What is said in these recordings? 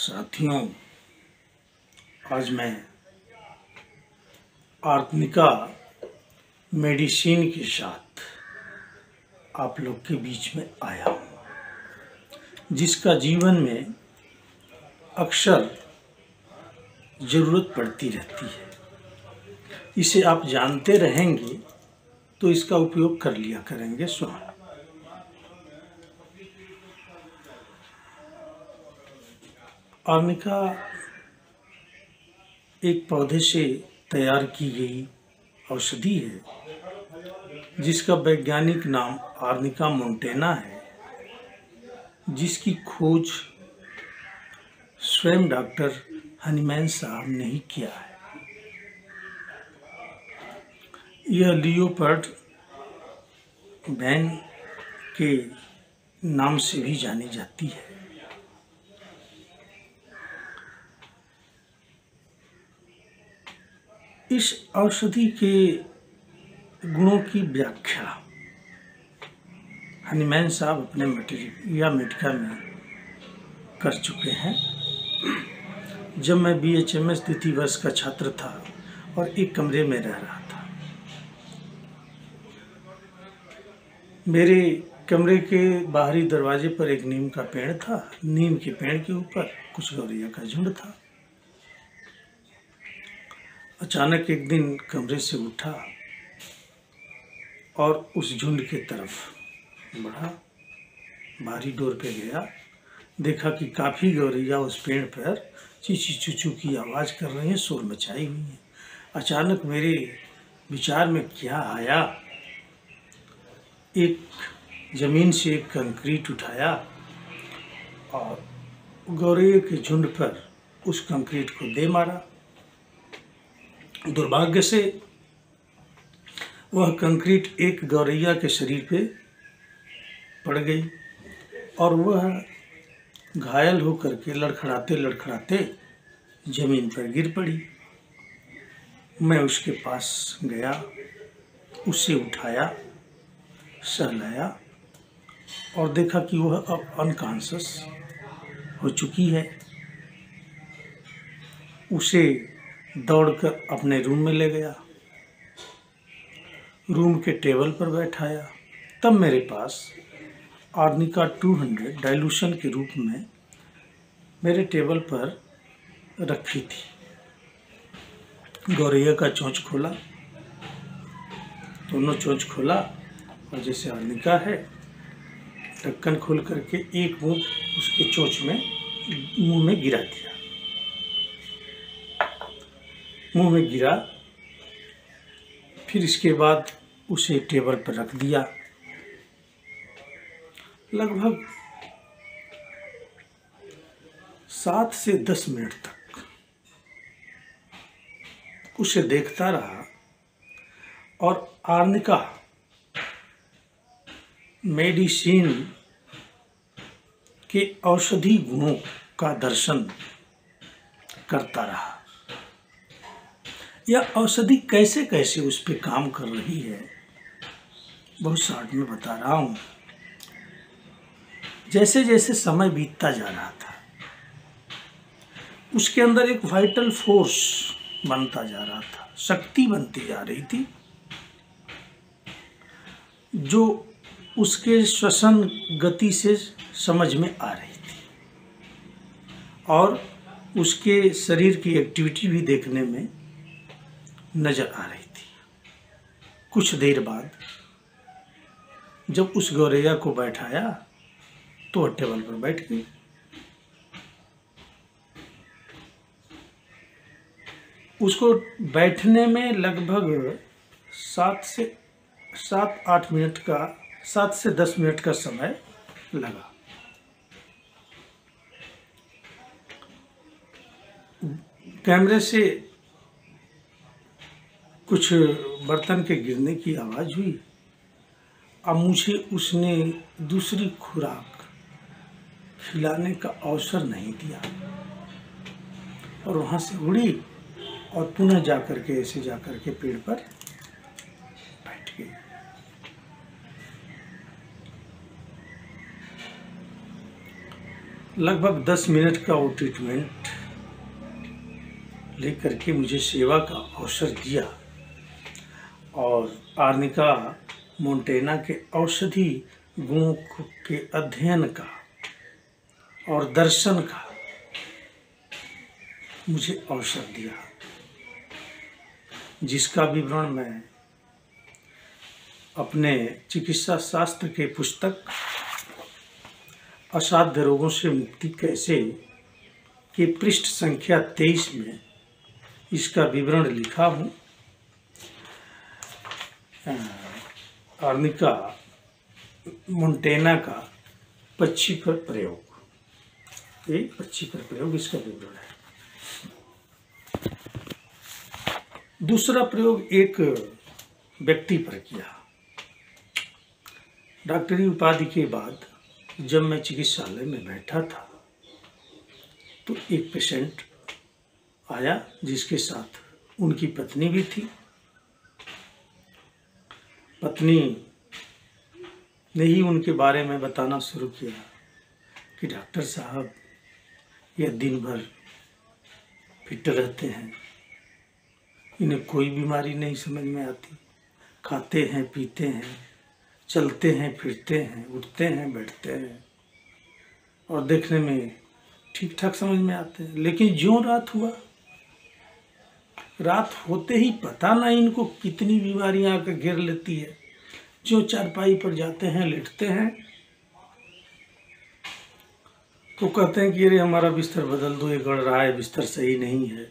साथियों, आज मैं आर्निका मेडिसिन के साथ आप लोग के बीच में आया हूँ, जिसका जीवन में अक्सर ज़रूरत पड़ती रहती है। इसे आप जानते रहेंगे तो इसका उपयोग कर लिया करेंगे। सुनो, आर्निका एक पौधे से तैयार की गई औषधि है, जिसका वैज्ञानिक नाम आर्निका मोंटेना है, जिसकी खोज स्वयं डॉक्टर हनीमैन साहब ने ही किया है। यह लियोपोल्ड वैन के नाम से भी जानी जाती है। इस औषधि के गुणों की व्याख्या हनीमैन साहब अपने मेडिका में कर चुके हैं। जब मैं BHMS द्वितीय वर्ष का छात्र था और एक कमरे में रह रहा था, मेरे कमरे के बाहरी दरवाजे पर एक नीम का पेड़ था। नीम के पेड़ के ऊपर कुछ गौरैया का झुंड था। अचानक एक दिन कमरे से उठा और उस झुंड के तरफ बढ़ा। बाहरी डोर पे गया, देखा कि काफ़ी गौरैया उस पेड़ पर चींची चूचू की आवाज़ कर रही हैं, शोर मचाई हुई हैं। अचानक मेरे विचार में क्या आया, एक ज़मीन से एक कंक्रीट उठाया और गौरैया के झुंड पर उस कंक्रीट को दे मारा। दुर्भाग्य से वह कंक्रीट एक गौरैया के शरीर पे पड़ गई और वह घायल होकर के लड़खड़ाते लड़खड़ाते जमीन पर गिर पड़ी। मैं उसके पास गया, उसे उठाया, सहलाया और देखा कि वह अब अनकॉन्शियस हो चुकी है। उसे दौड़कर अपने रूम में ले गया, रूम के टेबल पर बैठाया। तब मेरे पास आर्निका 200 डाइल्यूशन के रूप में मेरे टेबल पर रखी थी। गौरैया का चोंच खोला, दोनों चोंच खोला और जैसे आर्निका है, ढक्कन खोल करके एक मुंह उसके चोंच में मुंह में गिरा दिया। मुंह में गिरा, फिर इसके बाद उसे टेबल पर रख दिया। लगभग 7 से 10 मिनट तक उसे देखता रहा और आर्निका मेडिसिन के औषधि गुणों का दर्शन करता रहा। यह औषधि कैसे कैसे उस पर काम कर रही है, बहुत शॉर्ट में बता रहा हूँ। जैसे जैसे समय बीतता जा रहा था, उसके अंदर एक वाइटल फोर्स बनता जा रहा था, शक्ति बनती जा रही थी, जो उसके श्वसन गति से समझ में आ रही थी और उसके शरीर की एक्टिविटी भी देखने में नजर आ रही थी। कुछ देर बाद जब उस गौरैया को बैठाया तो वह टेबल पर बैठ गई। उसको बैठने में लगभग 7 से 10 मिनट का समय लगा। कैमरे से कुछ बर्तन के गिरने की आवाज़ हुई। अब मुझे उसने दूसरी खुराक खिलाने का अवसर नहीं दिया और वहाँ से उड़ी और पुनः जाकर के ऐसे जाकर के पेड़ पर बैठ गई। लगभग 10 मिनट का वो ट्रीटमेंट लेकर के मुझे सेवा का अवसर दिया और आर्निका मोंटेना के औषधि गुणों के अध्ययन का और दर्शन का मुझे अवसर दिया, जिसका विवरण मैं अपने चिकित्सा शास्त्र के पुस्तक असाध्य रोगों से मुक्ति कैसे के पृष्ठ संख्या 23 में इसका विवरण लिखा हूँ। आर्निका मोंटेना का पक्षी पर प्रयोग, ये पक्षी पर प्रयोग इसका विवरण है। दूसरा प्रयोग एक व्यक्ति पर किया। डॉक्टरी उपाधि के बाद जब मैं चिकित्सालय में बैठा था तो एक पेशेंट आया जिसके साथ उनकी पत्नी भी थी। पत्नी ने ही उनके बारे में बताना शुरू किया कि डॉक्टर साहब यह दिन भर फिट रहते हैं, इन्हें कोई बीमारी नहीं समझ में आती, खाते हैं पीते हैं, चलते हैं फिरते हैं, उठते हैं बैठते हैं और देखने में ठीक ठाक समझ में आते हैं। लेकिन ज्यों रात होते ही पता नहीं इनको कितनी बीमारियां आकर घेर लेती है। जो चारपाई पर जाते हैं लेटते हैं तो कहते हैं कि अरे हमारा बिस्तर बदल दो, ये गड़ रहा है, बिस्तर सही नहीं है।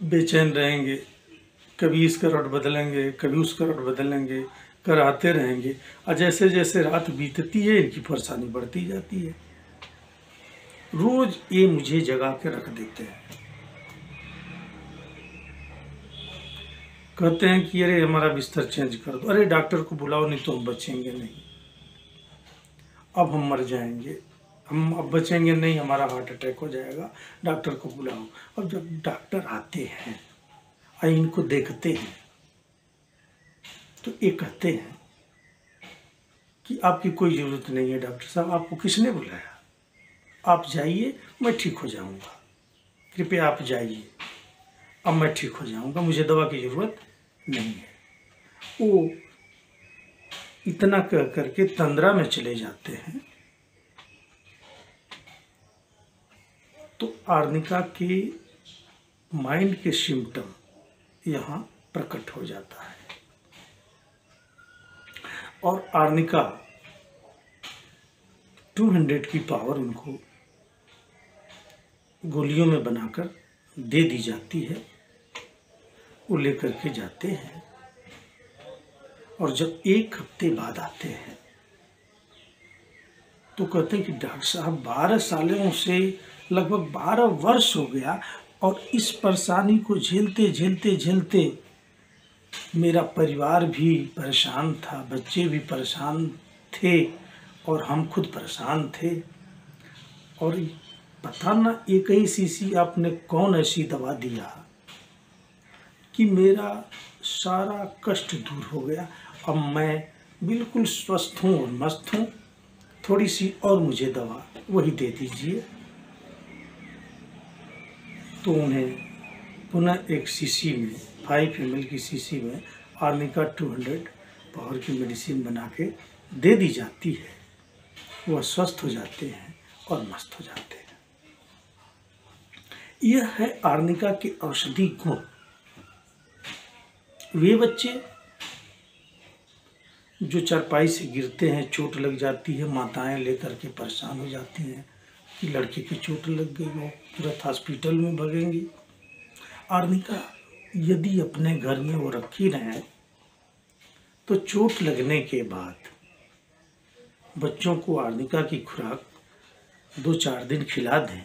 बेचैन रहेंगे, कभी इसका रट बदलेंगे कभी उसका रट बदलेंगे, कराते रहेंगे और जैसे जैसे रात बीतती है इनकी परेशानी बढ़ती जाती है। रोज ये मुझे जगा के रख देते हैं, कहते हैं कि अरे हमारा बिस्तर चेंज कर दो, अरे डॉक्टर को बुलाओ नहीं तो हम बचेंगे नहीं, अब हम मर जाएंगे, हम अब बचेंगे नहीं, हमारा हार्ट अटैक हो जाएगा, डॉक्टर को बुलाओ। अब जब डॉक्टर आते हैं और इनको देखते हैं तो ये कहते हैं कि आपकी कोई ज़रूरत नहीं है डॉक्टर साहब, आपको किसने बुलाया, आप जाइए मैं ठीक हो जाऊंगा, कृपया आप जाइए, अब मैं ठीक हो जाऊंगा, मुझे दवा की ज़रूरत नहीं है। वो इतना कह करके तंद्रा में चले जाते हैं। तो आर्निका के माइंड के सिम्टम यहाँ प्रकट हो जाता है और आर्निका 200 की पावर उनको गोलियों में बनाकर दे दी जाती है। वो लेकर के जाते हैं और जब 1 हफ्ते बाद आते हैं तो कहते हैं कि डॉक्टर साहब 12 सालों से लगभग 12 वर्ष हो गया और इस परेशानी को झेलते झेलते झेलते मेरा परिवार भी परेशान था, बच्चे भी परेशान थे और हम खुद परेशान थे। और पता ना एक ही शीशी आपने कौन ऐसी दवा दिया कि मेरा सारा कष्ट दूर हो गया, अब मैं बिल्कुल स्वस्थ हूँ और मस्त हूँ, थोड़ी सी और मुझे दवा वही दे दीजिए। तो उन्हें पुनः एक शीशी में 5 ml की शीशी में आर्निका 200 पावर की मेडिसिन बना के दे दी जाती है। वह स्वस्थ हो जाते हैं और मस्त हो जाते हैं। यह है आर्निका के औषधि गुण। वे बच्चे जो चारपाई से गिरते हैं, चोट लग जाती है, माताएं लेकर के परेशान हो जाती हैं कि लड़के की चोट लग गई, वो तुरंत हॉस्पिटल में भागेंगी। आर्निका यदि अपने घर में वो रखी रहें तो चोट लगने के बाद बच्चों को आर्निका की खुराक 2-4 दिन खिला दें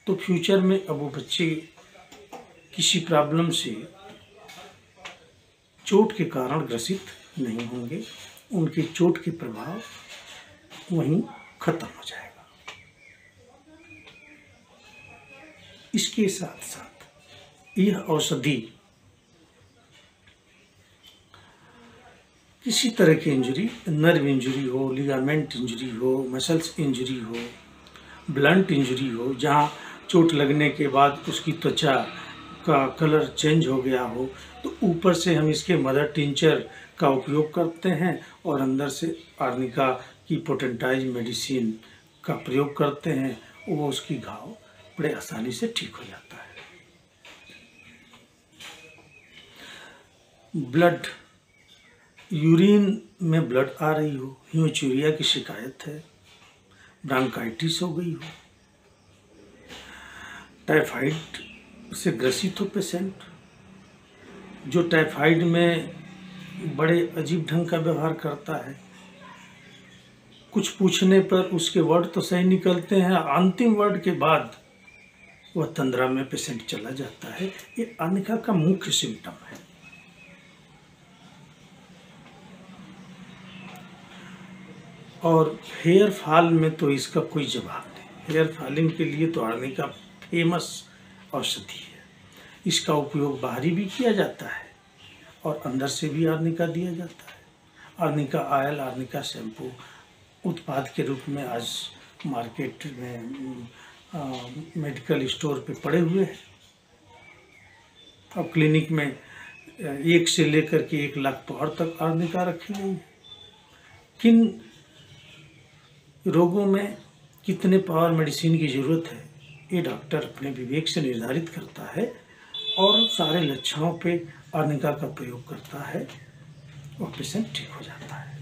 तो फ्यूचर में अब वो बच्चे किसी प्रॉब्लम से चोट के कारण ग्रसित नहीं होंगे, उनके चोट के प्रभाव वहीं खत्म हो जाएगा। इसके साथ साथ यह औषधि किसी तरह की इंजरी, नर्व इंजरी हो, लिगामेंट इंजरी हो, मसल्स इंजरी हो, ब्लंट इंजरी हो, जहाँ चोट लगने के बाद उसकी त्वचा का कलर चेंज हो गया हो, तो ऊपर से हम इसके मदर टिंचर का उपयोग करते हैं और अंदर से आर्निका की पोटेंटाइज मेडिसिन का प्रयोग करते हैं। वो उसकी घाव बड़े आसानी से ठीक हो जाता है। ब्लड, यूरिन में ब्लड आ रही हो, हीमोचूरिया की शिकायत है, ब्रांकाइटिस हो गई हो, टाइफाइड से ग्रसित हो पेशेंट, जो टाइफाइड में बड़े अजीब ढंग का व्यवहार करता है, कुछ पूछने पर उसके वर्ड तो सही निकलते हैं, अंतिम वर्ड के बाद वह तंद्रा में पेशेंट चला जाता है। ये आर्निका का मुख्य सिम्टम है। और हेयर फॉल में तो इसका कोई जवाब नहीं। हेयर फॉलिंग के लिए तो आर्निका फेमस औषधि है। इसका उपयोग बाहरी भी किया जाता है और अंदर से भी आर्निका दिया जाता है। आर्निका ऑयल, आर्निका शैम्पू उत्पाद के रूप में आज मार्केट में मेडिकल स्टोर पे पड़े हुए हैं। अब क्लिनिक में 1 से लेकर के 1 लाख पाउडर तक आर्निका रखी गई है। किन रोगों में कितने पावर मेडिसिन की ज़रूरत है, ये डॉक्टर अपने विवेक से निर्धारित करता है और सारे लक्षणों पे आर्निका का प्रयोग करता है और पेशेंट ठीक हो जाता है।